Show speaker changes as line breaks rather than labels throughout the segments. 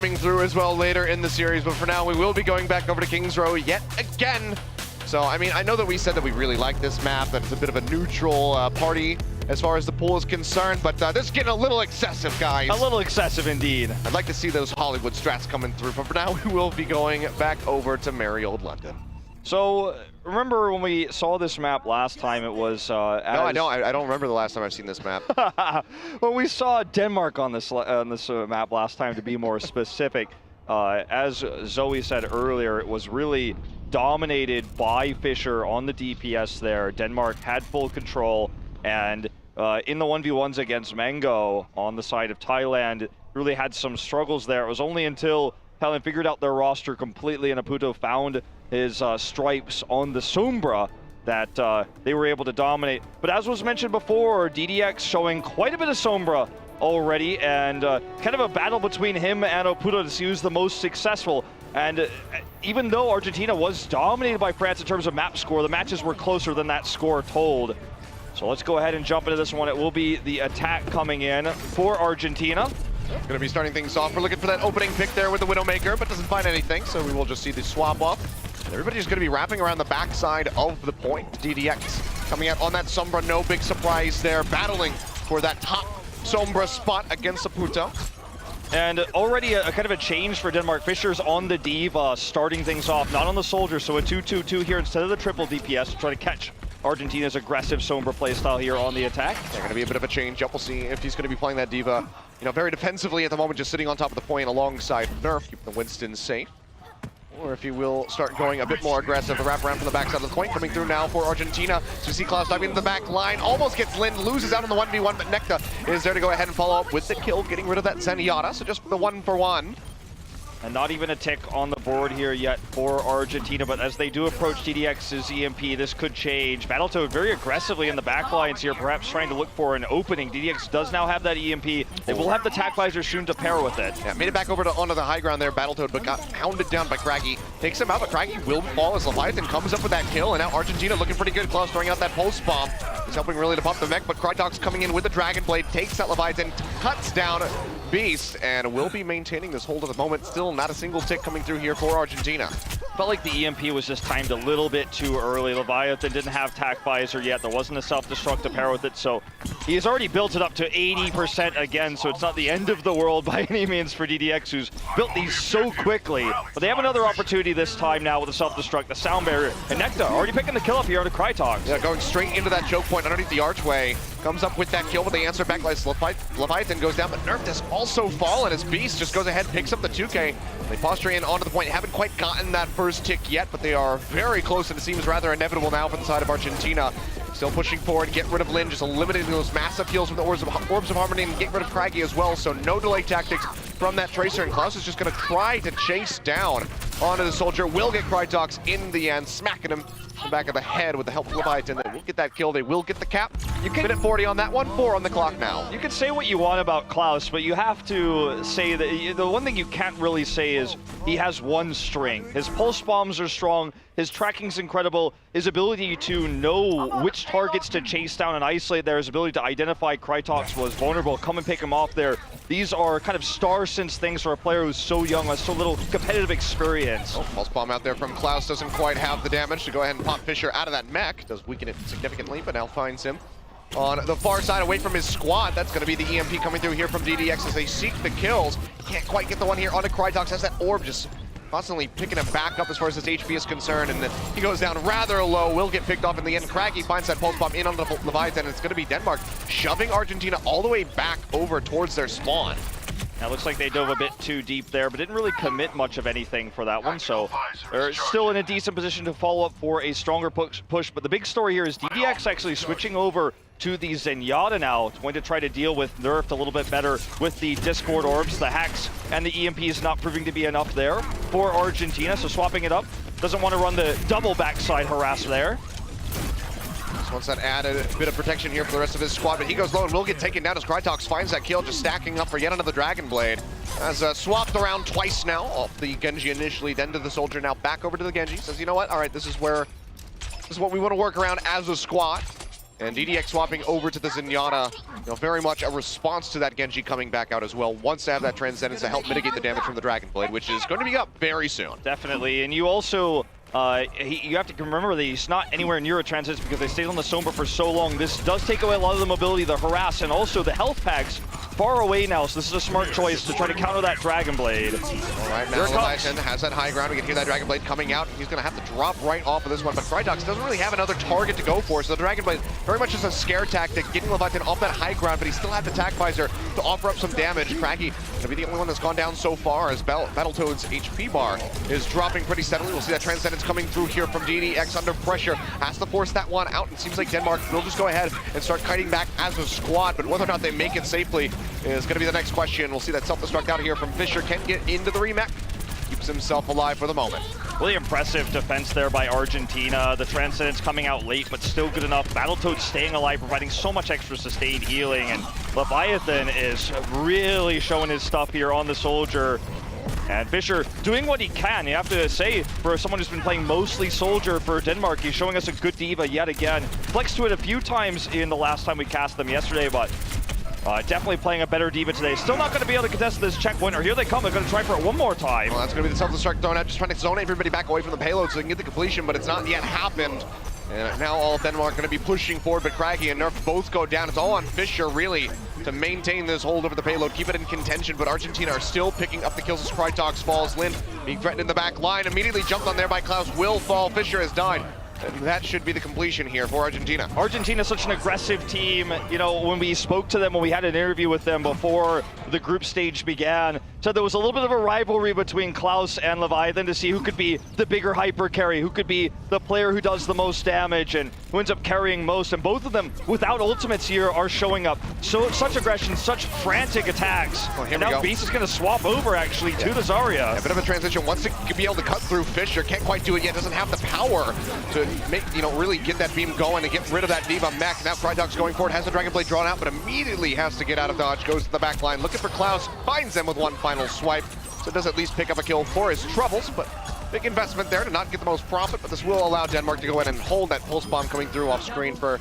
coming through as well later in the series, but for now we will be going back over to Kings Row yet again. So, I mean, I know that we said that we really like this map, that it's a bit of a neutral party as far as the pool is concerned, but this is getting a little excessive, guys.
A little excessive indeed.
I'd like to see those Hollywood strats coming through, but for now we will be going back over to merry old London.
So, remember when we saw this map last time, it was...
No, I don't remember the last time I've seen this map.
Well, we saw Denmark on this map last time, to be more specific. As Zoe said earlier, it was really dominated by Fischer on the DPS there. Denmark had full control, and in the 1v1s against Mango on the side of Thailand, really had some struggles there. It was only until Helen figured out their roster completely and Aputo found his stripes on the Sombra that they were able to dominate. But as was mentioned before, DDX showing quite a bit of Sombra already, and kind of a battle between him and Aputo to see who's the most successful. And even though Argentina was dominated by France in terms of map score, the matches were closer than that score told. So let's go ahead and jump into this one. It will be the attack coming in for Argentina.
Going to be starting things off. We're looking for that opening pick there with the Widowmaker, but doesn't find anything, so we will just see the swap off. And everybody's going to be wrapping around the backside of the point. DDX coming out on that Sombra, no big surprise there, battling for that top Sombra spot against Aputo.
And already a kind of a change for Denmark. Fischer's on the D.Va, starting things off, not on the Soldier, so a 2-2-2 here instead of the triple DPS to try to catch Argentina's aggressive Sombra playstyle here on the attack.
They're going to be a bit of a change up. We'll see if he's going to be playing that D.Va, you know, very defensively at the moment, just sitting on top of the point alongside Nerf, keeping the Winston safe. Or if he will start going a bit more aggressive. The wraparound from the backside of the point coming through now for Argentina. So we see Klaus diving into the back line, almost gets Lind, loses out on the 1v1, but Nekta is there to go ahead and follow up with the kill, getting rid of that Zenyatta. So just the 1-for-1.
And not even a tick on the board here yet for Argentina, but as they do approach DDX's EMP, this could change. Battletoad very aggressively in the back lines here, perhaps trying to look for an opening. DDX does now have that EMP. They will have the tac visor soon to pair with it.
Yeah, made it back over to onto the high ground there, Battletoad, but got hounded down by Craggy. Takes him out, but Craggy will fall as Leviathan comes up with that kill, and now Argentina looking pretty good. Klaus throwing out that pulse bomb. He's helping really to pump the mech, but Krytox coming in with the Dragon Blade, takes that Leviathan, cuts down Beast, and will be maintaining this hold at the moment. Still not a single tick coming through here for Argentina.
Felt like the EMP was just timed a little bit too early. Leviathan didn't have tac visor yet. There wasn't a self-destruct to pair with it, so he has already built it up to 80% again, so it's not the end of the world by any means for DDX, who's built these so quickly. But they have another opportunity this time now with the self-destruct, the sound barrier, and Nekta already picking the kill up here on the Krytox.
Yeah, going straight into that choke point underneath the archway. Comes up with that kill, but the answer back like Leviathan goes down, but Nerf does also fall, and his Beast just goes ahead, picks up the 2K. They posture in onto the point, haven't quite gotten that first tick yet, but they are very close, and it seems rather inevitable now for the side of Argentina. Still pushing forward, get rid of Lin, just eliminating those massive heals from the Orbs of Harmony, and get rid of Craggy as well, so no delay tactics from that Tracer, and Klaus is just going to try to chase down onto the Soldier, will get Krytox in the end, smacking him in the back of the head with the help of Leviathan. They will get that kill, they will get the cap. You can minute 40 on that one, 4 on the clock now.
You can say what you want about Klaus, but you have to say that the one thing you can't really say is he has one string. His pulse bombs are strong, his tracking's incredible, his ability to know which targets to chase down and isolate there, his ability to identify Krytox was vulnerable, come and pick him off there. These are kind of star-sense things for a player who's so young, has so little competitive experience.
Oh, pulse bomb out there from Klaus, doesn't quite have the damage to go ahead and pop Fischer out of that mech. Does weaken it significantly, but now finds him on the far side away from his squad. That's going to be the EMP coming through here from DDX as they seek the kills. Can't quite get the one here onto Krytox, has that orb just constantly picking him back up as far as his HP is concerned, and then he goes down rather low, will get picked off in the end. Craggy finds that pulse bomb in on the Leviathan, and it's going to be Denmark shoving Argentina all the way back over towards their spawn.
Now, it looks like they dove a bit too deep there, but didn't really commit much of anything for that one, so they're still in a decent position to follow up for a stronger push. But the big story here is DDX actually switching over to the Zenyatta now, going to try to deal with Nerfed a little bit better with the Discord Orbs, the hacks, and the EMPs not proving to be enough there for Argentina, so swapping it up. Doesn't want to run the double backside harass there.
Wants that added bit of protection here for the rest of his squad, but he goes low and will get taken down as Krytox finds that kill, just stacking up for yet another Dragon Blade. Has swapped around twice now, off the Genji initially, then to the Soldier, now back over to the Genji. Says, you know what, all right, this is what we want to work around as a squad. And DDX swapping over to the Zenyatta, very much a response to that Genji coming back out as well. Wants to have that Transcendence to help mitigate the damage from the Dragon Blade, which is going to be up very soon.
Definitely, and you also, you have to remember that he's not anywhere near a Transcendence because they stayed on the Sombra for so long. This does take away a lot of the mobility, the harass, and also the health packs far away now, so this is a smart choice to try to counter that Dragon Blade.
All right, now Leviathan has that high ground. We can hear that Dragon Blade coming out. He's going to have to drop right off of this one, but Krydox doesn't really have another target to go for, so the Dragon Blade very much just a scare tactic, getting Leviathan off that high ground, but he still had the Tac Visor to offer up some damage. Craggy going to be the only one that's gone down so far as Battletoad's HP bar is dropping pretty steadily. We'll see that Transcendence coming through here from DDX under pressure. Has to force that one out, and seems like Denmark will just go ahead and start kiting back as a squad, but whether or not they make it safely is going to be the next question. We'll see that self-destruct out here from Fisher. Can get into the remake. Keeps himself alive for the moment.
Really impressive defense there by Argentina. The Transcendence coming out late, but still good enough. Battletoad staying alive, providing so much extra sustained healing. And Leviathan is really showing his stuff here on the Soldier. And Fisher doing what he can. You have to say, for someone who's been playing mostly Soldier for Denmark, he's showing us a good diva yet again. Flexed to it a few times in the last time we cast them yesterday, but definitely playing a better diva today. Still not going to be able to contest this checkpoint, or here they come. They're going to try for it one more time.
Well, that's going to be the self-destruct thrown out, just trying to zone everybody back away from the payload so they can get the completion, but it's not yet happened. And now all of Denmark going to be pushing forward, but Craggy and Nerf both go down. It's all on Fisher, really, to maintain this hold over the payload, keep it in contention, but Argentina are still picking up the kills as Krydox falls. Lind being threatened in the back line, immediately jumped on there by Klaus, will fall. Fisher has died. And that should be the completion here for Argentina.
Argentina's such an aggressive team. You know, when we spoke to them, when we had an interview with them before the group stage began, so there was a little bit of a rivalry between Klaus and Leviathan to see who could be the bigger hyper carry, who could be the player who does the most damage and who ends up carrying most. And both of them, without ultimates here, are showing up. So such aggression, such frantic attacks.
Well,
and now Beast is going to swap over actually to the Zarya.
A bit of a transition. Wants to be able to cut through Fisher. Can't quite do it yet. Doesn't have the power to make, really get that beam going and get rid of that Diva mech. Now Krydox going forward, has the Dragon Blade drawn out, but immediately has to get out of dodge. Goes to the back line, looking for Klaus, finds them with one final swipe. So does at least pick up a kill for his troubles, but big investment there to not get the most profit, but this will allow Denmark to go in and hold that pulse bomb coming through off screen for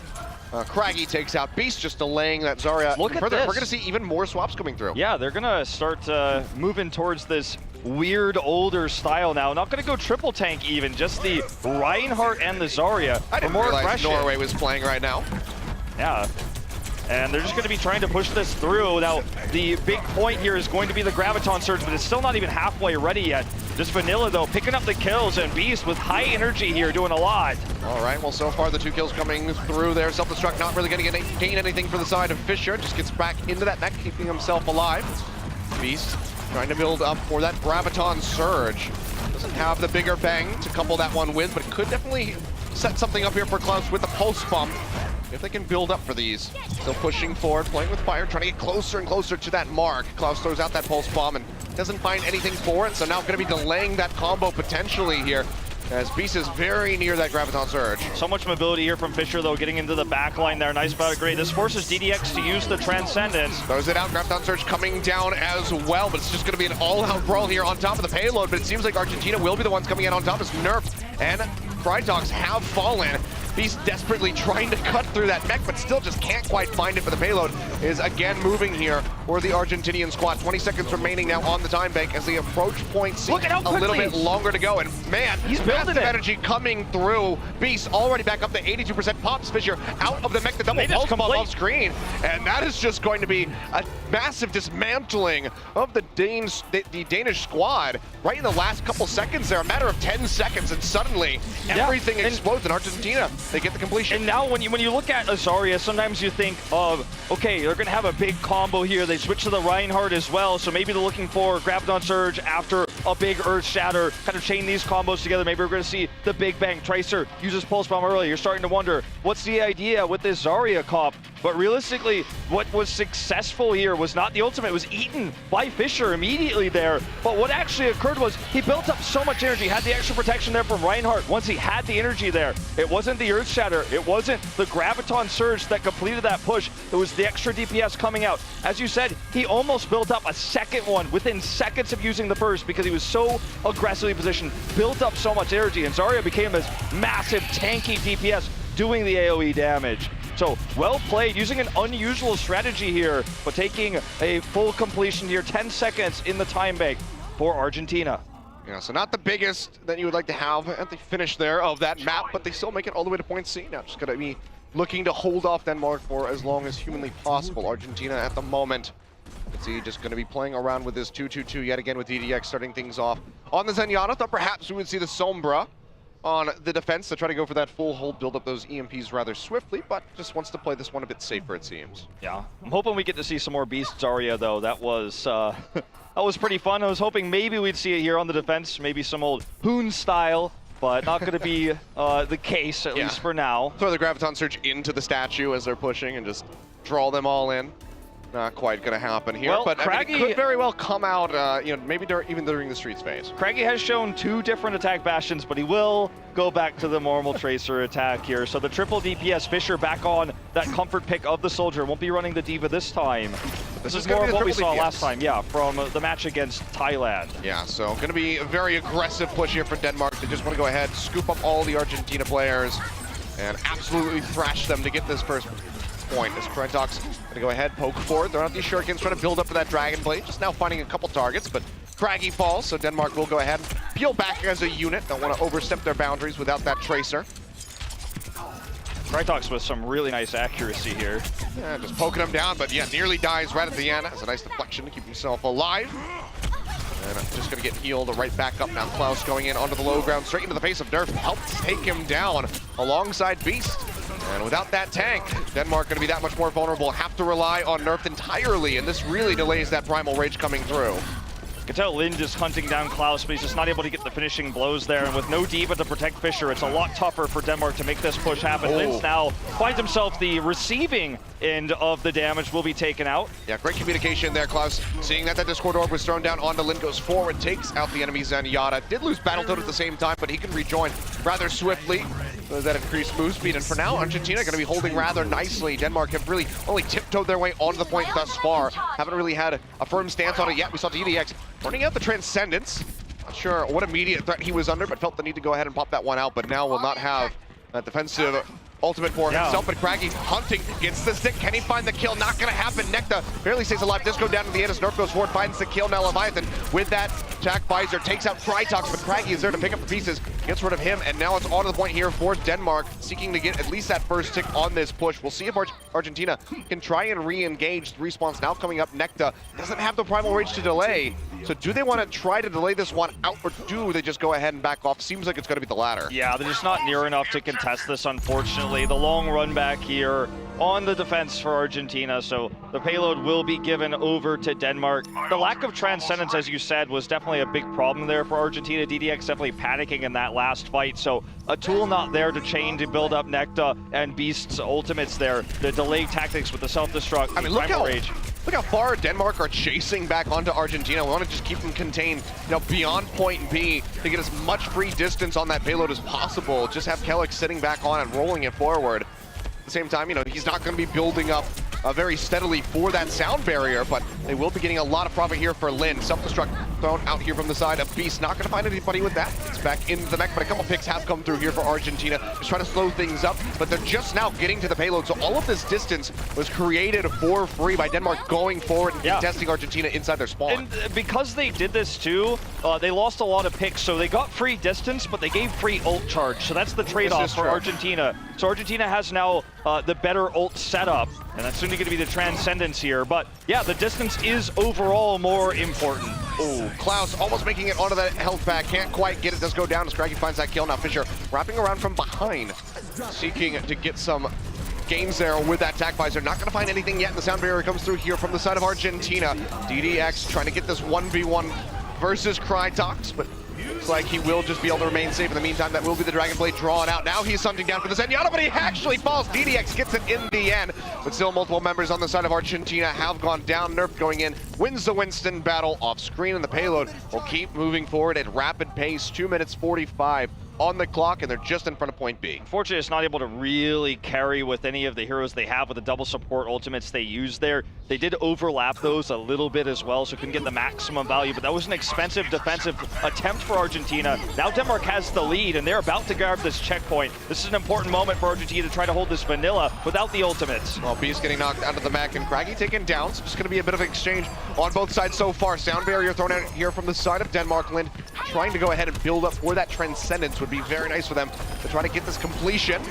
Craggy. Takes out Beast, just delaying that Zarya.
Look at this.
We're going to see even more swaps coming through.
Yeah, they're going to start moving towards this weird older style now. Not going to go triple tank even, just the Reinhardt and the Zarya.
I didn't realize Norway was playing right now.
Yeah. And they're just going to be trying to push this through. Now, the big point here is going to be the Graviton Surge, but it's still not even halfway ready yet. Just Vanilla, though, picking up the kills, and Beast with high energy here, doing a lot.
All right, well, so far the 2 kills coming through there. Self-destruct not really going to gain anything for the side of Fisher. Just gets back into that neck, keeping himself alive. Beast trying to build up for that Graviton Surge. Doesn't have the bigger bang to couple that one with, but could definitely set something up here for Klaus with the Pulse Bomb. If they can build up for these. Still pushing forward, playing with fire, trying to get closer and closer to that mark. Klaus throws out that Pulse Bomb and doesn't find anything for it, so now going to be delaying that combo potentially here, as Beast is very near that Graviton Surge.
So much mobility here from Fisher, though, getting into the back line there. Nice about it, great. This forces DDX to use the Transcendence.
Throws it out, Graviton Surge coming down as well, but it's just going to be an all-out brawl here on top of the payload, but it seems like Argentina will be the ones coming out on top as Nerf and Krydox have fallen. Beast desperately trying to cut through that mech, but still just can't quite find it, for the payload is again moving here for the Argentinian squad. 20 seconds remaining now on the time bank as the approach point seems a little bit longer to go. And man,
he's building
energy coming through. Beast already back up to 82%. Pops Fisher out of the mech, the double pulse bomb off screen. And that is just going to be a massive dismantling of the Danish squad right in the last couple seconds there. A matter of 10 seconds, and suddenly everything explodes in Argentina. They get the completion.
And now when you look at Zarya, sometimes you think of, okay, they're going to have a big combo here. They switch to the Reinhardt as well, so maybe they're looking for Graviton Surge after a big Earth Shatter, kind of chain these combos together. Maybe we're going to see the Big Bang. Tracer uses Pulse Bomb early. You're starting to wonder, what's the idea with this Zarya comp? But realistically, what was successful here was not the ultimate. It was eaten by Fisher immediately there. But what actually occurred was he built up so much energy, had the extra protection there from Reinhardt. Once he had the energy there, it wasn't the Earth Shatter, it wasn't the Graviton Surge that completed that push. It was the extra DPS coming out. As you said, he almost built up a second one within seconds of using the first because he was so aggressively positioned, built up so much energy, and Zarya became this massive tanky DPS doing the AoE damage. So well played, using an unusual strategy here, but taking a full completion here, 10 seconds in the time bank for Argentina.
Yeah, so not the biggest that you would like to have at the finish there of that map, but they still make it all the way to point C. Now just gonna be looking to hold off Denmark for as long as humanly possible. Argentina at the moment, let's see, just gonna be playing around with this 2-2-2 yet again with DDX starting things off on the Zenyatta. Thought perhaps we would see the Sombra on the defense to try to go for that full hold, build up those EMPs rather swiftly, but just wants to play this one a bit safer, it seems.
Yeah, I'm hoping we get to see some more Beast Zarya though. That was that was pretty fun. I was hoping maybe we'd see it here on the defense, maybe some old Hoon style, but not going to be the case, at least for now.
Throw the Graviton Surge into the statue as they're pushing and just draw them all in. Not quite going to happen here,
well,
but
Craggy,
I mean, it could very well come out, you know, maybe even during the Streets phase.
Craggy has shown 2 different attack bastions, but he will go back to the normal Tracer attack here. So the triple DPS, Fisher back on that comfort pick of the Soldier. Won't be running the D.Va this time. This is more of what we saw last time, yeah, from the match against Thailand.
Yeah, so going to be a very aggressive push here for Denmark. They just want to go ahead, scoop up all the Argentina players, and absolutely thrash them to get this first point. As Krytox going to go ahead, poke forward. They're out these shurikens, trying to build up for that Dragon Blade. Just now finding a couple targets, but Craggy falls, so Denmark will go ahead and peel back as a unit. Don't want to overstep their boundaries without that Tracer.
Krytox with some really nice accuracy here.
Yeah, just poking him down, but yeah, nearly dies right at the end. Has a nice deflection to keep himself alive. And just going to get healed right back up now. Klaus going in onto the low ground, straight into the face of Nerf. Helps take him down alongside Beast. And without that tank, Denmark going to be that much more vulnerable. Have to rely on Nerf entirely, and this really delays that Primal Rage coming through.
You can tell Lind is hunting down Klaus, but he's just not able to get the finishing blows there. And with no D.Va to protect Fisher, it's a lot tougher for Denmark to make this push happen. Lind now finds himself the receiving end of the damage, will be taken out.
Yeah, great communication there, Klaus. Seeing that Discord Orb was thrown down onto Lind, goes forward, takes out the enemy Zenyatta. Did lose Battletoad at the same time, but he can rejoin rather swiftly. So that increased move speed, and for now, Argentina going to be holding rather nicely. Denmark have really only tiptoed their way onto the point thus far. Haven't really had a firm stance on it yet. We saw DDX running out the Transcendence. Not sure what immediate threat he was under, but felt the need to go ahead and pop that one out, but now will not have that defensive ultimate for himself. But Craggy hunting, gets the stick. Can he find the kill? Not gonna happen. Nekta barely stays alive. Disco down to the end as Nerf goes forward, finds the kill. Now Leviathan with that attack visor takes out Krytox, but Craggy is there to pick up the pieces, gets rid of him, and now it's on to the point here for Denmark, seeking to get at least that first tick on this push. We'll see if Argentina can try and re-engage. The respawn's now coming up. Nekta doesn't have the Primal Rage to delay. So do they want to try to delay this one out, or do they just go ahead and back off? Seems like it's going to be the latter.
Yeah, they're just not near enough to contest this, unfortunately. The long run back here on the defense for Argentina, so the payload will be given over to Denmark. The lack of Transcendence, as you said, was definitely a big problem there for Argentina. DDX definitely panicking in that last fight, so a tool not there to chain to build up Nekta and Beast's ultimates there. The delay tactics with the self-destruct,
I mean, look how far Denmark are chasing back onto Argentina. We want to just keep them contained, you know, beyond point B to get as much free distance on that payload as possible. Just have Kellic sitting back on and rolling it forward. At the same time, you know, he's not going to be building up very steadily for that sound barrier, but they will be getting a lot of profit here for Lin. Self-destruct thrown out here from the side of Beast. Not going to find anybody with that. It's back into the mech, but a couple picks have come through here for Argentina. Just trying to slow things up, but they're just now getting to the payload. So all of this distance was created for free by Denmark going forward and contesting Argentina inside their spawn.
And because they did this too, they lost a lot of picks. So they got free distance, but they gave free ult charge. So that's the trade-off for Argentina. So Argentina has now the better ult setup, and that's certainly going to be the Transcendence here. But yeah, the distance is overall more important.
Oh, Klaus almost making it onto that health pack. Can't quite get it. Does go down as Craggy finds that kill. Now Fisher wrapping around from behind, seeking to get some gains there with that attack visor. Not going to find anything yet. The sound barrier comes through here from the side of Argentina. DDX trying to get this 1v1 versus Krytox, but looks like he will just be able to remain safe in the meantime. That will be the Dragon Blade drawn out. Now he's hunting down for the Zenyatta, but he actually falls. DDX gets it in the end, but still multiple members on the side of Argentina have gone down. Nerf going in, wins the Winston battle off screen, and the payload will keep moving forward at rapid pace. 2 minutes 45 on the clock, and they're just in front of point B.
Unfortunately, it's not able to really carry with any of the heroes they have with the double support ultimates they use there. They did overlap those a little bit as well, so couldn't get the maximum value, but that was an expensive defensive attempt for Argentina. Now Denmark has the lead, and they're about to grab this checkpoint. This is an important moment for Argentina to try to hold this vanilla without the ultimates.
Well, Beast getting knocked out of the mech, and Craggy taken down, so just going to be a bit of an exchange on both sides so far. Sound barrier thrown out here from the side of Denmark. Lind trying to go ahead and build up for that Transcendence would be very nice for them to try to get this completion.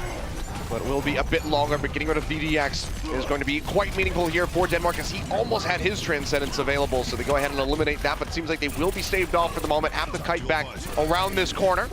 But it will be a bit longer, but getting rid of DDX is going to be quite meaningful here for Denmark, as he almost had his Transcendence available, so they go ahead and eliminate that, but it seems like they will be staved off for the moment. Have to kite back around this corner.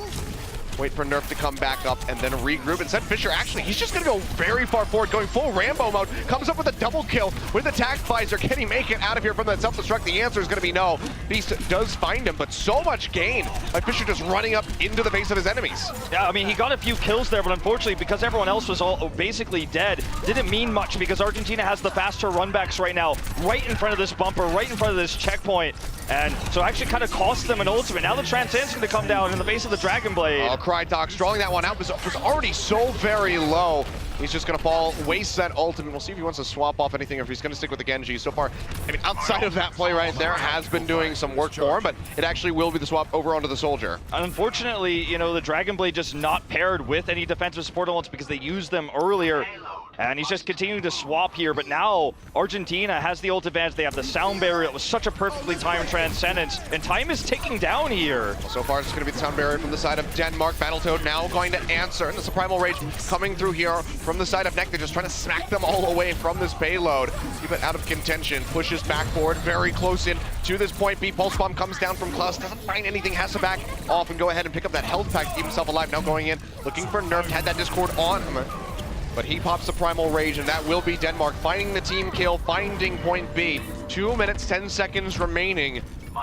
Wait for Nerf to come back up and then regroup. Instead, Fisher, actually, he's just going to go very far forward, going full Rambo mode. Comes up with a double kill with the tag visor. Can he make it out of here from that self-destruct? The answer is going to be no. Beast does find him, but so much gain by Fisher just running up into the face of his enemies.
Yeah, I mean, he got a few kills there, but unfortunately, because everyone else was all basically dead, didn't mean much because Argentina has the faster runbacks right now, right in front of this bumper, right in front of this checkpoint. And so actually kind of cost them an ultimate. Now the Transcendence going to come down in the face of the Dragon Blade.
Oh, Crydox drawing that one out was already so very low. He's just going to fall, waste that ultimate. We'll see if he wants to swap off anything or if he's going to stick with the Genji. So far, I mean, outside of that play right there, has been doing some work for him, but it actually will be the swap over onto the Soldier.
And unfortunately, you know, the Dragon Blade just not paired with any defensive support elements because they used them earlier. And he's just continuing to swap here, but now Argentina has the ult advantage. They have the sound barrier. It was such a perfectly timed Transcendence, and time is ticking down here.
Well, so far, it's going to be the sound barrier from the side of Denmark. Battletoad now going to answer, and it's a Primal Rage coming through here from the side of Nekta, just trying to smack them all away from this payload. Keep it out of contention, pushes back forward, very close in to this point B. Pulse Bomb comes down from Klaus, doesn't find anything, has to back off and go ahead and pick up that health pack to keep himself alive. Now going in, looking for Nerf, had that Discord on him. But he pops the Primal Rage, and that will be Denmark finding the team kill, finding point B. 2 minutes, 10 seconds remaining.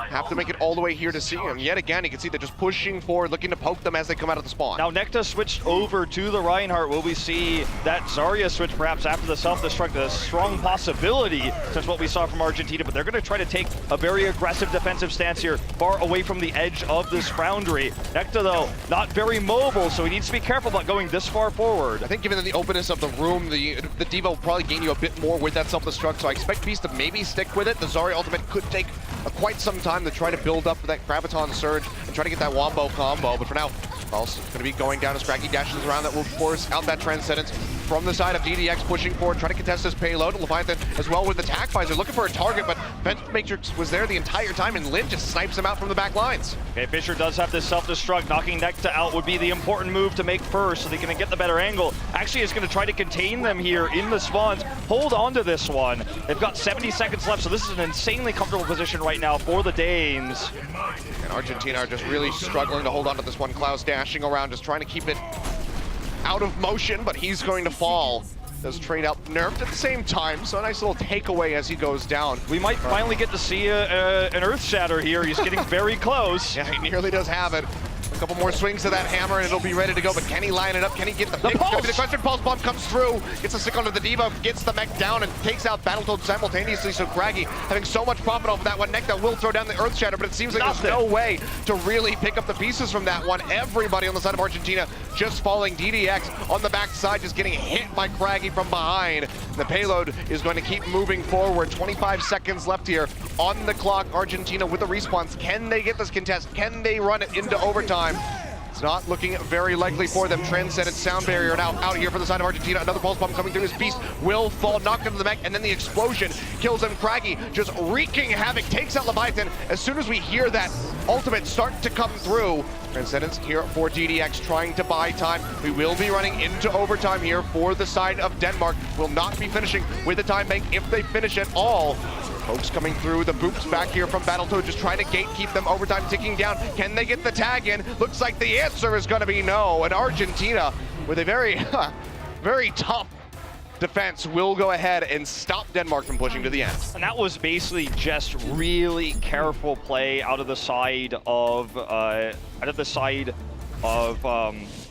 Have to make it all the way here to see him. Yet again, you can see they're just pushing forward, looking to poke them as they come out of the spawn.
Now Nekta switched over to the Reinhardt. Will we see that Zarya switch perhaps after the self-destruct? A strong possibility since what we saw from Argentina, but they're going to try to take a very aggressive defensive stance here, far away from the edge of this Foundry. Nekta, though, not very mobile, so he needs to be careful about going this far forward.
I think given the openness of the room, the Diva will probably gain you a bit more with that self-destruct, so I expect Beast to maybe stick with it. The Zarya ultimate could take quite some time to try to build up that Graviton Surge and try to get that Wombo combo, but for now, also going to be going down as Scraggy dashes around. That will force out that Transcendence from the side of DDX, pushing forward, trying to contest this payload. Leviathan as well with the attack visor, looking for a target, but Vent Matrix was there the entire time, and Lind just snipes him out from the back lines.
Okay, Fisher does have this self-destruct. Knocking Nekta out would be the important move to make first, so they can get the better angle. Actually, it's going to try to contain them here in the spawns. Hold on to this one. They've got 70 seconds left, so this is an insanely comfortable position right now for the Danes.
And Argentina are just really struggling to hold on to this one. Klaus dashing around, just trying to keep it out of motion, but he's going to fall. Does trade out Nerfed at the same time, so a nice little takeaway as he goes down.
We might finally get to see an Earth Shatter here. He's getting very close.
Yeah, he nearly does have it. A couple more swings of that hammer and it'll be ready to go, but can he line it up? Can he get the pick? It's gonna be the question. Pulse Bomb comes through, gets a stick onto the Diva, gets the mech down and takes out Battletoad simultaneously, so Craggy having so much profit off of that one. Nekta will throw down the Earth Shatter, but it seems like there's no way to really pick up the pieces from that one. Everybody on the side of Argentina just falling. DDX on the back side just getting hit by Craggy from behind. The payload is going to keep moving forward. 25 seconds left here on the clock. Argentina with the respawns. Can they get this contest? Can they run it into overtime? It's not looking very likely for them. Transcendent sound barrier now out here for the side of Argentina. Another pulse bomb coming through. His Beast will fall, knocked into the mech, and then the explosion kills him. Craggy just wreaking havoc, takes out Leviathan. As soon as we hear that ultimate start to come through, Transcendence here for DDX trying to buy time. We will be running into overtime here for the side of Denmark. Will not be finishing with the time bank if they finish at all. Pokes coming through, the boops back here from Battletoad, just trying to gatekeep them. Overtime ticking down. Can they get the tag in? Looks like the answer is going to be no. And Argentina, with a very, very tough defense, will go ahead and stop Denmark from pushing to the end.
And that was basically just really careful play out of the side of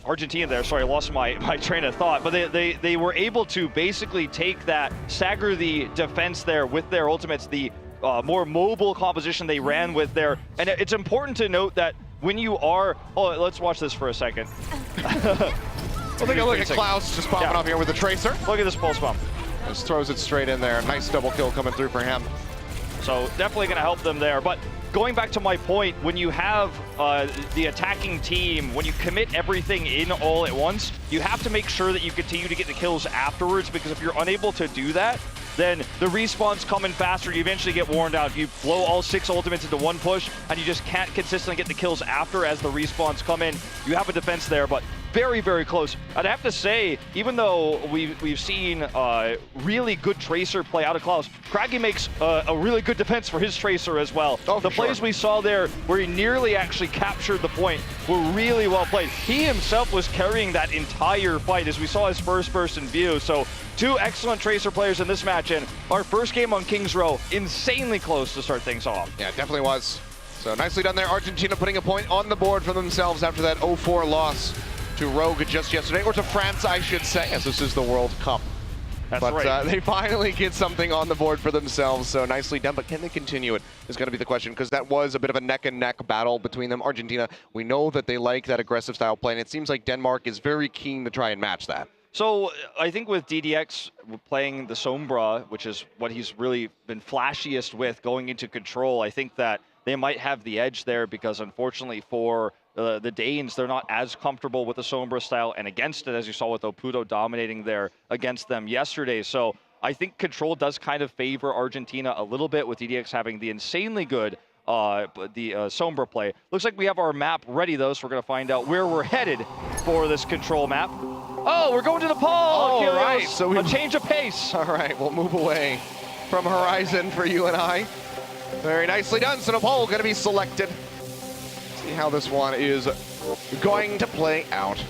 Argentina there. Sorry, I lost my train of thought. But they were able to basically take that, stagger the defense there with their ultimates, the more mobile composition they ran with there. And it's important to note that when you are... Oh, let's watch this for a second.
We'll take a look at Klaus just popping up here with the Tracer.
Look at this pulse bomb.
Just throws it straight in there. Nice double kill coming through for him.
So definitely going to help them there. But going back to my point, when you have the attacking team, when you commit everything in all at once, you have to make sure that you continue to get the kills afterwards, because if you're unable to do that, then the respawn's coming faster, you eventually get worn out. You blow all 6 ultimates into one push, and you just can't consistently get the kills after as the respawns come in. You have a defense there, but very, very close. I'd have to say, even though we've seen really good Tracer play out of Klaus, Craggy makes a really good defense for his Tracer as well.
Oh,
the plays we saw there, where he nearly actually captured the point, were really well played. He himself was carrying that entire fight as we saw his first-person view. So 2 excellent Tracer players in this match, and our first game on Kings Row, insanely close to start things off.
Yeah, it definitely was. So nicely done there. Argentina putting a point on the board for themselves after that 0-4 loss to Rogue just yesterday, or to France, I should say, as this is the World Cup.
That's
but
right.
They finally get something on the board for themselves, so nicely done. But can they continue it is going to be the question, because that was a bit of a neck-and-neck battle between them. Argentina, we know that they like that aggressive style play, and it seems like Denmark is very keen to try and match that.
So I think with DDX playing the Sombra, which is what he's really been flashiest with going into control, I think that they might have the edge there, because unfortunately for the Danes, they're not as comfortable with the Sombra style and against it, as you saw with Oputo dominating there against them yesterday. So I think control does kind of favor Argentina a little bit, with DDX having the insanely good Sombra play. Looks like we have our map ready, though, so we're going to find out where we're headed for this control map. Oh, we're going to Nepal!
All right, so
a change of pace.
All right, we'll move away from Horizon for you and I. Very nicely done. So Nepal going to be selected. See how this one is going to play out.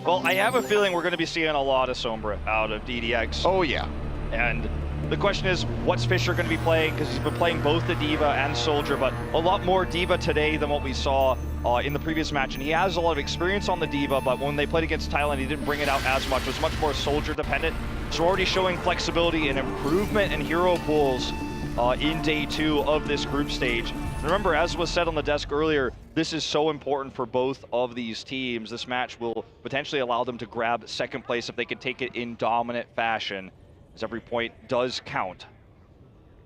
Well, I have a feeling we're going to be seeing a lot of Sombra out of DDX.
Oh, yeah.
And the question is, what's Fischer going to be playing? Because he's been playing both the Diva and Soldier, but a lot more Diva today than what we saw in the previous match. And he has a lot of experience on the Diva, but when they played against Thailand, he didn't bring it out as much. It was much more Soldier dependent. So already showing flexibility and improvement in hero pools in day 2 of this group stage. Remember, as was said on the desk earlier, this is so important for both of these teams. This match will potentially allow them to grab second place if they can take it in dominant fashion, as every point does count.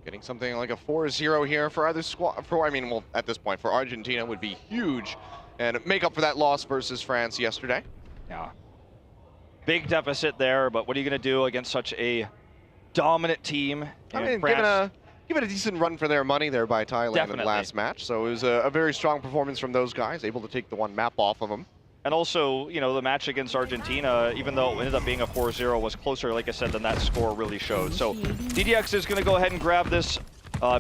Getting something like a 4-0 here for either squad. Well, at this point, for Argentina would be huge, and make up for that loss versus France yesterday.
Yeah. Big deficit there, but what are you going to do against such a dominant team?
I mean, give it a decent run for their money there by Thailand in the last match. So it was a very strong performance from those guys, able to take the one map off of them.
And also, you know, the match against Argentina, even though it ended up being a 4-0, was closer, like I said, than that score really showed. So DDX is going to go ahead and grab this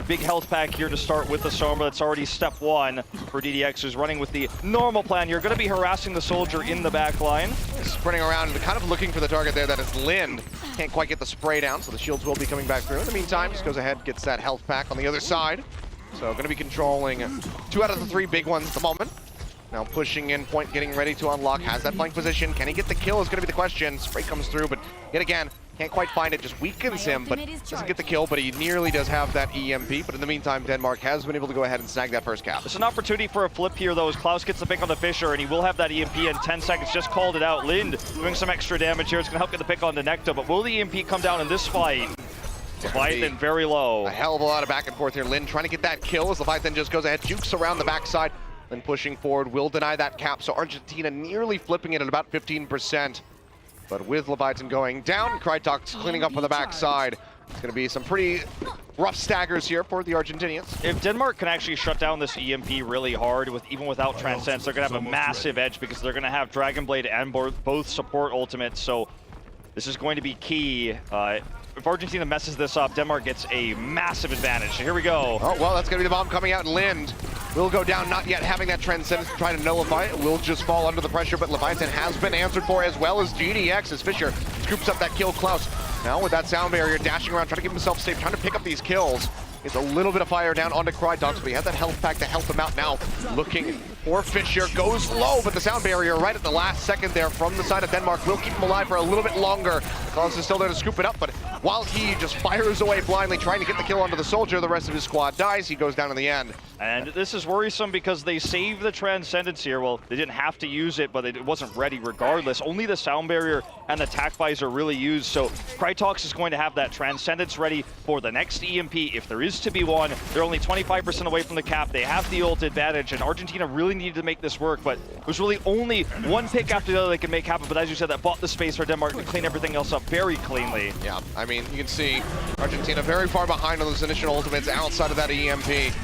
big health pack here to start with the Sombra. That's already step 1 for DDX, who's running with the normal plan. You're going to be harassing the Soldier in the back line.
Sprinting around and kind of looking for the target there. That is Lind. Can't quite get the spray down, so the shields will be coming back through. In the meantime, just goes ahead, gets that health pack on the other side. So going to be controlling 2 out of the 3 big ones at the moment. Now pushing in point, getting ready to unlock, has that flank position. Can he get the kill is going to be the question. Spray comes through, but yet again, can't quite find it, just weakens him, but doesn't get the kill, but he nearly does have that EMP. But in the meantime, Denmark has been able to go ahead and snag that first cap.
It's an opportunity for a flip here, though, as Klaus gets the pick on the Fischer, and he will have that EMP in 10 seconds. Just called it out. Lind doing some extra damage here. It's going to help get the pick on the Nekta, but will the EMP come down in this fight? Leviathan very low.
A hell of a lot of back and forth here. Lind trying to get that kill as Leviathan just goes ahead, jukes around the backside. Then pushing forward, will deny that cap. So Argentina nearly flipping it at about 15%. But with Leviathan going down, Krytok's cleaning up on the backside. It's going to be some pretty rough staggers here for the Argentinians.
If Denmark can actually shut down this EMP really hard, even without Transcends, they're going to have a massive edge, because they're going to have Dragon Blade and both support ultimates. So this is going to be key. If Argentina messes this up, Denmark gets a massive advantage. So here we go.
Oh, well, that's going to be the bomb coming out, and Lind will go down, not yet having that Transcendence to try to nullify it. Will just fall under the pressure, but Leviathan has been answered for, as well as GDX, as Fischer scoops up that kill. Klaus now with that sound barrier, dashing around, trying to keep himself safe, trying to pick up these kills. It's a little bit of fire down onto Krytox, but he has that health pack to help him out now. Looking for Fischer, goes low, but the sound barrier right at the last second there from the side of Denmark will keep him alive for a little bit longer. Klaus is still there to scoop it up, but while he just fires away blindly, trying to get the kill onto the Soldier, the rest of his squad dies. He goes down in the end.
And this is worrisome because they saved the Transcendence here. Well, they didn't have to use it, but it wasn't ready regardless. Only the Sound Barrier and the Tac Visor really used. So Krytox is going to have that Transcendence ready for the next EMP. If there is to be one, they're only 25% away from the cap. They have the ult advantage, and Argentina really needed to make this work, but it was really only one pick after the other they could make happen. But as you said, that bought the space for Denmark to clean everything else up very cleanly.
Yeah, I mean, you can see Argentina very far behind on those initial ultimates outside of that EMP.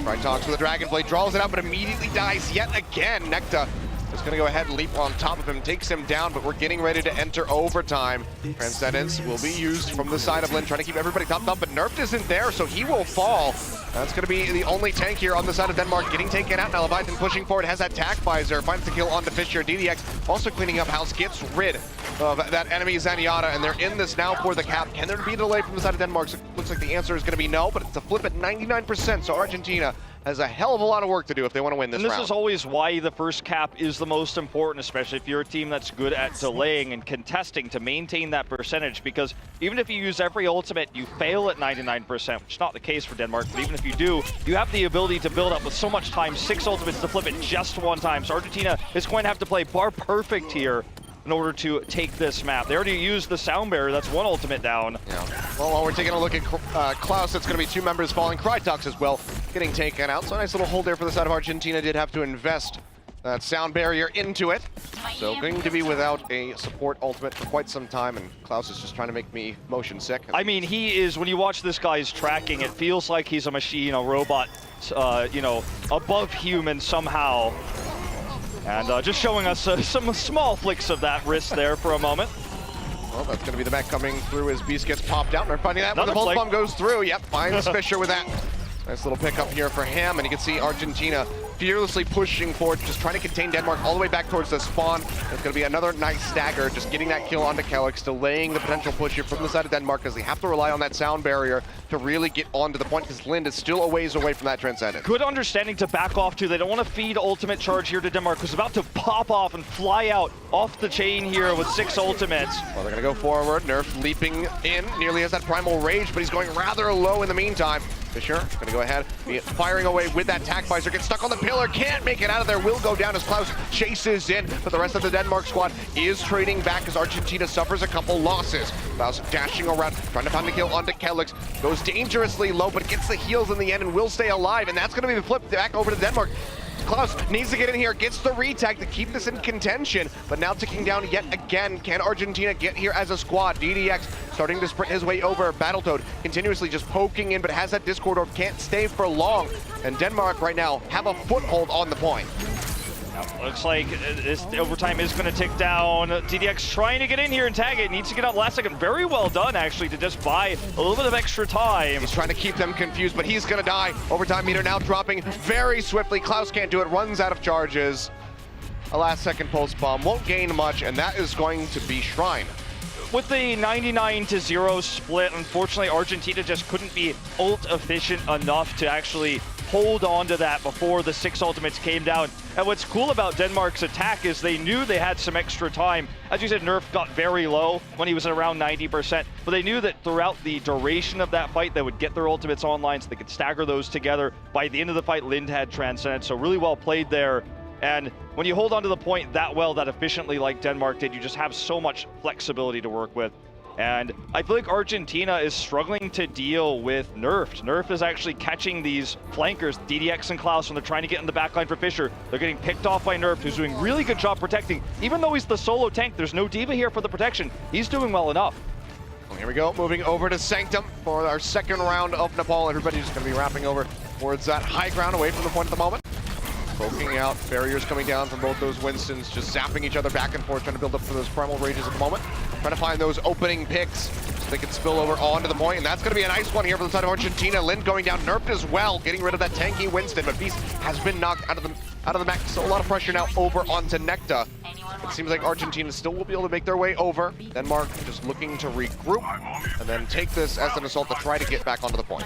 Krytox with a Dragonblade, draws it out, but immediately dies yet again. Nekta is going to go ahead and leap on top of him, takes him down, but we're getting ready to enter overtime. Transcendence will be used from the side of Lin, trying to keep everybody topped up, but Nerfed isn't there, so he will fall. That's going to be the only tank here on the side of Denmark, getting taken out. Now Leviathan pushing forward, has that Tac Visor, finds the kill onto Fisher. DDX also cleaning up house, gets rid of that enemy Zenyatta, and they're in this now for the cap. Can there be a delay from the side of Denmark? So it looks like the answer is going to be no, but it's a flip at 99%, so Argentina has a hell of a lot of work to do if they want to win this round.
This is always why the first cap is the most important, especially if you're a team that's good at delaying and contesting to maintain that percentage, because even if you use every ultimate, you fail at 99%, which is not the case for Denmark, but even if you do, you have the ability to build up with so much time, 6 ultimates to flip it just one time. So Argentina is going to have to play bar perfect here in order to take this map. They already used the Sound Barrier, that's one ultimate down.
Yeah. Well, while we're taking a look at Klaus, it's going to be 2 members falling. Krytox as well getting taken out. So a nice little hold there for the side of Argentina. Did have to invest that Sound Barrier into it. So going to be without a support ultimate for quite some time, and Klaus is just trying to make me motion sick.
I mean, he is, when you watch this guy's tracking, it feels like he's a machine, a robot, you know, above human somehow. And just showing us some small flicks of that wrist there for a moment.
Well, that's going to be the mech coming through as Beast gets popped out. And they're finding that when the pulse
flick.
bomb goes through. Yep, finds Fisher with that. Nice little pickup here for him. And you can see Argentina fearlessly pushing forward, just trying to contain Denmark all the way back towards the spawn. There's going to be another nice stagger, just getting that kill onto Calyx, delaying the potential push here from the side of Denmark, because they have to rely on that Sound Barrier to really get onto the point, because Lind is still a ways away from that Transcendence.
Good understanding to back off to. They don't want to feed ultimate charge here to Denmark, who's about to pop off and fly out off the chain here with 6 ultimates.
Well, they're going to go forward. Nerf leaping in, nearly has that Primal Rage, but he's going rather low in the meantime. Fisher going to go ahead, firing away with that Tac Visor, gets stuck on the pillar, can't make it out of there, will go down as Klaus chases in, but the rest of the Denmark squad is trading back as Argentina suffers a couple losses. Klaus dashing around, trying to find the kill onto Calyx, goes dangerously low, but gets the heals in the end and will stay alive, and that's going to be the flip back over to Denmark. Klaus needs to get in here, gets the retag to keep this in contention, but now ticking down yet again. Can Argentina get here as a squad? DDX starting to sprint his way over. Battletoad continuously just poking in, but has that Discord orb, can't stay for long. And Denmark right now have a foothold on the point.
Looks like this overtime is going to tick down. DDX trying to get in here and tag it. Needs to get out last second. Very well done, actually, to just buy a little bit of extra time.
He's trying to keep them confused, but he's going to die. Overtime meter now dropping very swiftly. Klaus can't do it, runs out of charges. A last-second pulse bomb won't gain much, and that is going to be Shrine.
With the 99-0 split, unfortunately, Argentina just couldn't be ult efficient enough to actually hold on to that before the 6 ultimates came down. And what's cool about Denmark's attack is they knew they had some extra time. As you said, Nerf got very low when he was at around 90%, but they knew that throughout the duration of that fight, they would get their ultimates online so they could stagger those together. By the end of the fight, Lind had Transcendence, so really well played there. And when you hold on to the point that well, that efficiently like Denmark did, you just have so much flexibility to work with. And I feel like Argentina is struggling to deal with Nerfed. Nerf is actually catching these flankers, DDX and Klaus, when they're trying to get in the backline for Fisher. They're getting picked off by Nerf, who's doing a really good job protecting. Even though he's the solo tank, there's no D.Va here for the protection. He's doing well enough.
Well, here we go, moving over to Sanctum for our second round of Nepal. Everybody's just going to be wrapping over towards that high ground away from the point at the moment. Poking out, barriers coming down from both those Winstons, just zapping each other back and forth, trying to build up for those Primal Rages at the moment. Trying to find those opening picks so they can spill over onto the point, and that's going to be a nice one here for the side of Argentina. Lind going down, Nerfed as well, getting rid of that tanky Winston, but Beast has been knocked out of the mech, so a lot of pressure now over onto Nekta. It seems like Argentina still will be able to make their way over. Denmark just looking to regroup and then take this as an assault to try to get back onto the point.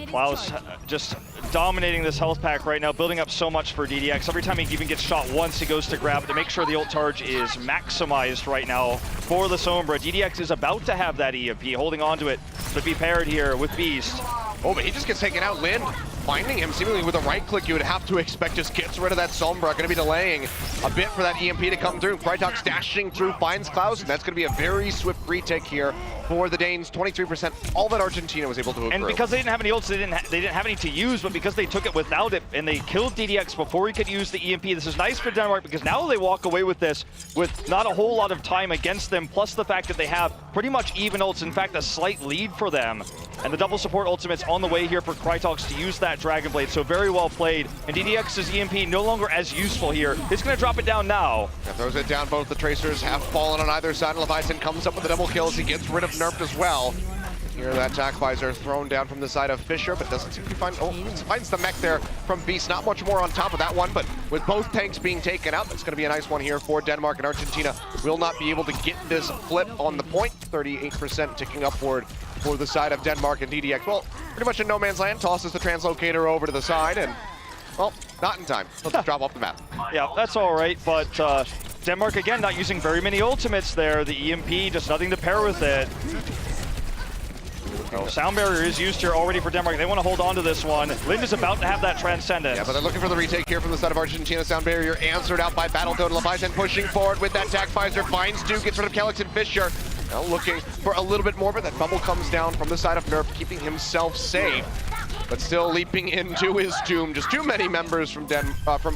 Klaus just dominating this health pack right now, building up so much for DDX. Every time he even gets shot once, he goes to grab it to make sure the ult charge is maximized right now for the Sombra. DDX is about to have that EMP, holding on to it to be paired here with Beast.
Oh, but he just gets taken out. Lind finding him seemingly with a right click you would have to expect, just gets rid of that Sombra. Going to be delaying a bit for that EMP to come through. Krytox dashing through, finds Klaus, and that's going to be a very swift retake here for the Danes. 23%, all that Argentina was able to accrue.
And because they didn't have any ults, they didn't have any to use, but because they took it without it, and they killed DDX before he could use the EMP, this is nice for Denmark, because now they walk away with this with not a whole lot of time against them, plus the fact that they have pretty much even ults, in fact, a slight lead for them. And the double support ultimate's on the way here for Krytox to use that Dragon Blade, so very well played. And DDX's EMP no longer as useful here. It's going to drop it down now.
Yeah, throws it down, both the Tracers have fallen on either side. Leviathan comes up with the double kills, he gets rid of Nerfed as well. Here, that attack visor thrown down from the side of Fisher, but doesn't seem to find. Oh, finds the mech there from Beast. Not much more on top of that one, but with both tanks being taken out, that's going to be a nice one here for Denmark. And Argentina will not be able to get this flip on the point. 38% ticking upward for the side of Denmark and DDX. Well, pretty much in no man's land. Tosses the translocator over to the side, and well, not in time. Let's drop off the map.
Yeah, that's all right, but Denmark again not using very many ultimates there. The EMP just nothing to pair with it. Oh, sound barrier is used here already for Denmark. They want to hold on to this one. Lind is about to have that transcendence.
Yeah, but they're looking for the retake here from the side of Argentina. Sound barrier answered out by Battletoad. Leviathan pushing forward with that attack visor. Finds two, gets rid of Kelix and Fisher. Now looking for a little bit more, but that bubble comes down from the side of Nerf, keeping himself safe. But still leaping into his doom. Just too many members from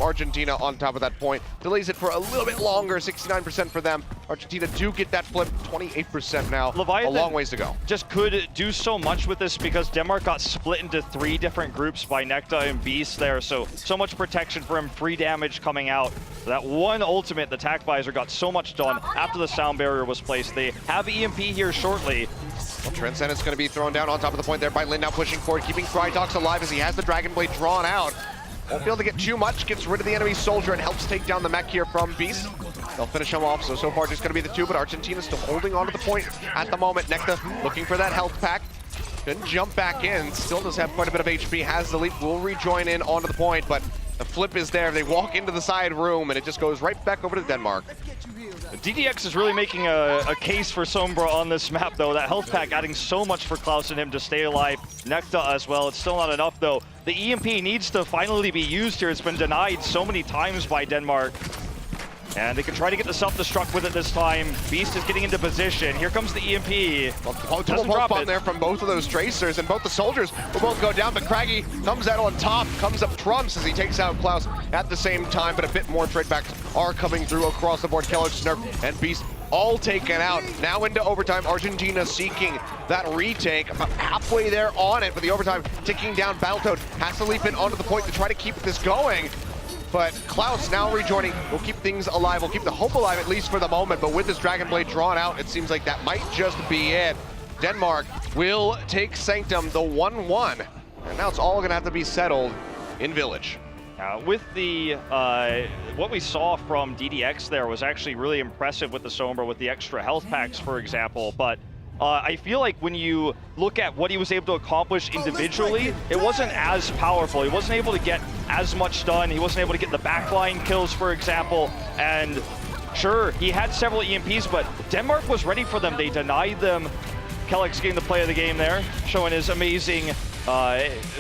Argentina on top of that point. Delays it for a little bit longer, 69% for them. Argentina do get that flip, 28% now.
Leviathan
a long ways to go.
Just could do so much with this because Denmark got split into 3 different groups by Nekta and Beast there. So much protection for him, free damage coming out. That one ultimate, the attack visor, got so much done after the sound barrier was placed. They have EMP here shortly.
Well, Transcendence going to be thrown down on top of the point there by Lind, now pushing forward, keeping Krytox alive as he has the Dragon Blade drawn out. Won't be able to get too much, gets rid of the enemy soldier and helps take down the mech here from Beast. They'll finish him off, so far just going to be the 2, but Argentina's still holding on to the point at the moment. Nekta looking for that health pack. Couldn't jump back in, still does have quite a bit of HP, has the leap, will rejoin in onto the point, but the flip is there. They walk into the side room and it just goes right back over to Denmark.
DDX is really making a case for Sombra on this map, though. That health pack adding so much for Klaus and him to stay alive. Nekta as well. It's still not enough, though. The EMP needs to finally be used here. It's been denied so many times by Denmark. And they can try to get the self-destruct with it this time. Beast is getting into position. Here comes the EMP.
Well, double pulse there from both of those Tracers, and both the soldiers will both go down, but Craggy comes out on top, comes up trumps as he takes out Klaus at the same time, but a bit more trade backs are coming through across the board. Kelix, Nerf, and Beast all taken out. Now into overtime, Argentina seeking that retake. About halfway there on it, but the overtime ticking down. Battletoad has to leap in onto the point to try to keep this going. But Klaus now rejoining will keep things alive, will keep the hope alive at least for the moment, but with this Dragon Blade drawn out, it seems like that might just be it. Denmark will take Sanctum, the 1-1, and now it's all gonna have to be settled in Village.
With the, what we saw from DDX there was actually really impressive with the Sombra, with the extra health packs, for example, but I feel like when you look at what he was able to accomplish individually, it wasn't as powerful. He wasn't able to get as much done. He wasn't able to get the backline kills, for example. And sure, he had several EMPs, but Denmark was ready for them. They denied them. Kelix getting the play of the game there, showing his amazing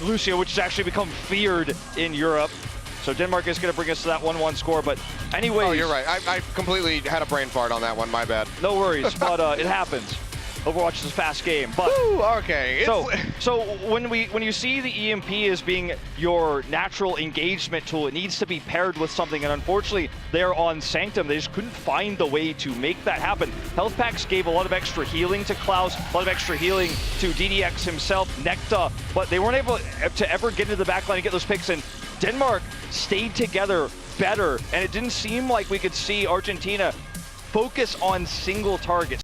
Lucio, which has actually become feared in Europe. So Denmark is going to bring us to that 1-1 score, but anyways...
Oh, you're right. I completely had a brain fart on that one, my bad.
No worries, but it happens. Overwatch is a fast game, but
ooh, okay.
So when you see the EMP as being your natural engagement tool, it needs to be paired with something, and unfortunately, they're on Sanctum. They just couldn't find the way to make that happen. Health packs gave a lot of extra healing to Klaus, a lot of extra healing to DDX himself, Nekta, but they weren't able to ever get into the backline and get those picks, and Denmark stayed together better, and it didn't seem like we could see Argentina focus on single targets.